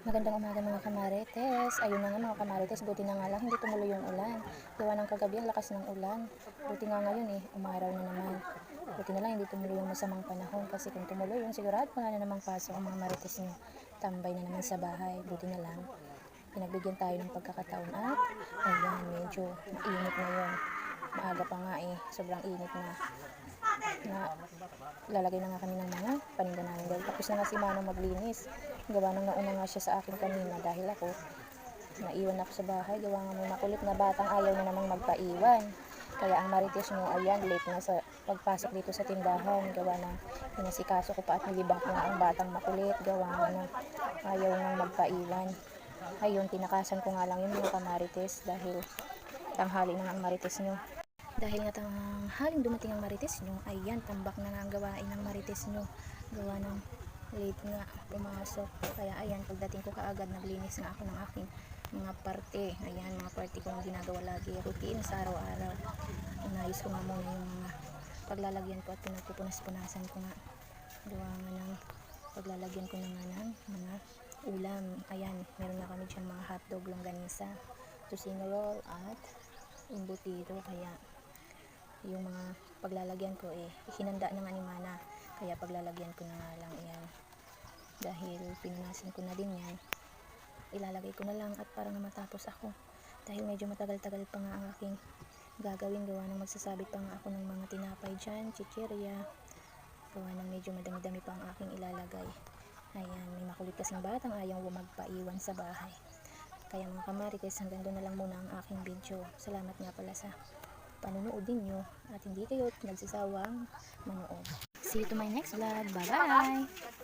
Magandang umaga mga kamarites. Ayun na nga mga kamarites, buti na nga lang hindi tumuloy yung ulan. Gawa ng kagabi ang lakas ng ulan. Buti nga ngayon umaraw na naman. Buti na lang hindi tumuloy yung masamang panahon kasi kung tumuloy yun sigurado wala na namang pasok ang mga marites nyo. Tambay na naman sa bahay. Buti na lang pinagbigyan tayo ng pagkakataon at ayan, medyo mainit na yun. Maaga pa nga sobrang init na lalagay na nga kami ng mga paninda namin dahil tapos na nga si Manong maglinis. Gawa nang nauna nga siya sa akin kanina dahil ako naiwan ako sa bahay. Gawa nga may makulit na batang ayaw na namang magpaiwan. Kaya ang marites nyo, ayan, late na sa pagpasok dito sa tindahan. Gawa ng pinasikaso ko pa at nilibang ko nga ang batang makulit. Gawa nga na ayaw nang magpaiwan. Ayun, tinakasan ko nga lang yung mga kamarites dahil tanghali na ang marites nyo. Dahil nga tanghaling dumating ang marites nyo, ayan, tambak na nga ang gawain ng marites nyo. Gawa ng late nga pumasok. Kaya ayan, pagdating ko kaagad, naglinis nga ako ng aking mga parte. Ayan, mga parte kong ginagawa lagi, routine sa araw-araw. Inayos ko nga muna yung mga paglalagyan ko at pinagpupunas-punasan ko nga. Gawa nga ng paglalagyan ko na nga ng mga ulam. Ayan, meron na kami dyan mga hotdog, longganisa, tocino roll at embutido. Kaya yung mga paglalagyan ko hinanda na nga ni Mana, kaya paglalagyan ko na nga lang yan dahil pinunasin ko na din yan, ilalagay ko na lang at para na matapos ako dahil medyo matagal-tagal pa nga ang aking gagawin. Gawa ng magsasabit pa nga ako ng mga tinapay dyan, chichirya. Gawa ng medyo madami-dami pa ang aking ilalagay. Ayan, may makulit kasing batang ayaw magpaiwan sa bahay. Kaya mga kamarites, hanggang doon na lang muna ang aking video. Salamat nga pala sa panonood ninyo at hindi kayo nagsasawang manood. See you to my next vlog. Bye bye!